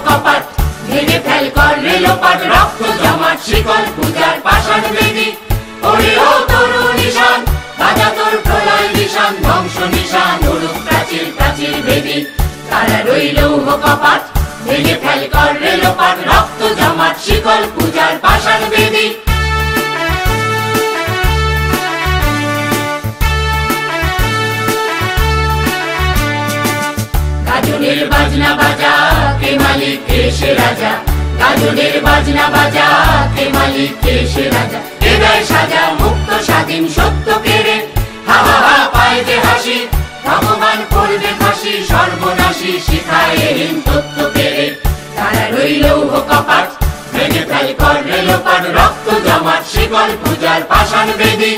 কপাট ভেঙে ফেল কর রেলোপাট রক্ত জমাট শিকল পূজার পাষাণ বেদী ওরে ও তরু নিশান বাজা তোর প্রলয় নিশান ধ্বংস নিশান উড়ুক প্রাচীর প্রাচীর বেদী তারা রইল কপাট ভেঙে ফেল কর রেলোপাট রক্ত জমাট শিকল পূজার পাষাণ বেদী গাজনের বাজনা বাজা কে মালিক কে সে রাজা গাজনের বাজনা বাজা কে মালিক কে সে রাজা হৃদয় সাজা মুক্ত স্বাধীন সত্য কেড়ে হা হা হা পায় যে হাসি ভগবান করবে ফাঁসি সর্বনাশী শিখায় হীন তত্ত্ব কেড়ে তারা রইল কপাট ভেঙে ফেল কর রেলোপাট রক্ত জমাট শিকল পূজার পাষাণ বেদী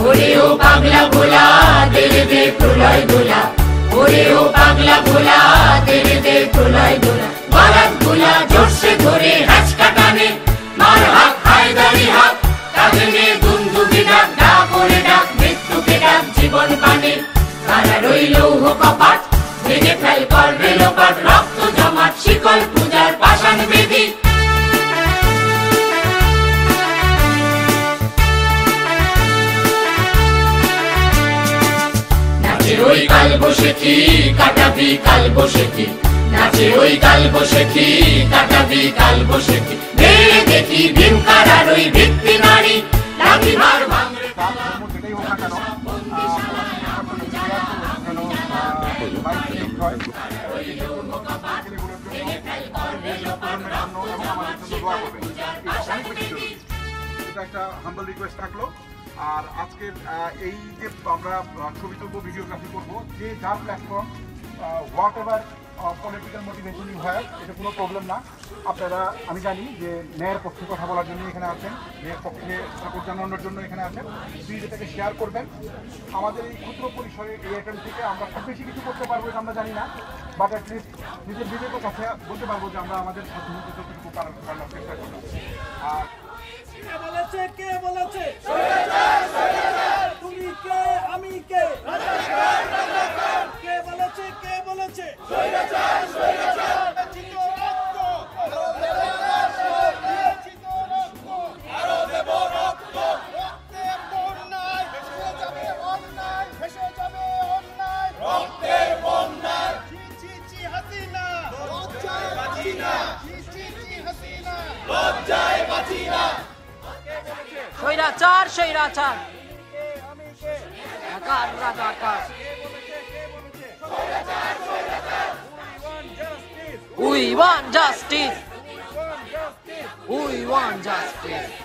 ওরে ও পাগলা ভোলা তেরে দে প্রলয় দোলা ওরে ও পাগলা ভোলা তেরে দে প্রলয় দোলা বারাত গোলা জোরসে ধরে হ্যাচকা টানে মার হাত হায়দারি হাত কাঁধে নিয়ে দুন্দুবি ডাক ডাক ওরে ডাক মৃত্যুকে ডাক জীবন পানে তারা রইল কপাট ভেঙে ফেল কর রেলোপাট রক্ত জমাট শিকল পূজার পাষাণ বেদী ওই কাল বসেছি কাটাবি কাল বসেছি নাচে ওই কাল বসেছি কাটাবি কাল বসেছি মেরে দেখি ভীমকার আর ওই ভিত্তি নারী লাঠি মার ভাঙরে একটা হাম্বল রিকোয়েস্ট থাকলো আর আজকের এই যে আমরা ছবি তুলবো ভিডিওগ্রাফি করবো যে যার প্ল্যাটফর্ম হোয়াট এভার পলিটিক্যাল মোটিভেশনই হয় এটা কোনো প্রবলেম না আপনারা আমি জানি যে ন্যায়ের পক্ষে কথা বলার জন্য এখানে আছেন ন্যায়ের পক্ষে সাপোর্ট জানানোর জন্য এখানে আছেন প্লিজ এটাকে শেয়ার করবেন আমাদের এই ক্ষুদ্র পরিসরে এই আইটেম থেকে আমরা খুব বেশি কিছু করতে পারবো এটা আমরা জানি না বাট অ্যাটলিস্ট নিজের বিবেকের কাছে বলতে পারবো যে আমরা আমাদের সাধ্যমতো যতটুকু করার চেষ্টা করলাম আর কে বলেছে তুমি কে আমি কে কে বলেছে স্বৈরাচার স্বৈরাচার আকার রাজাকার We want justice. We want justice.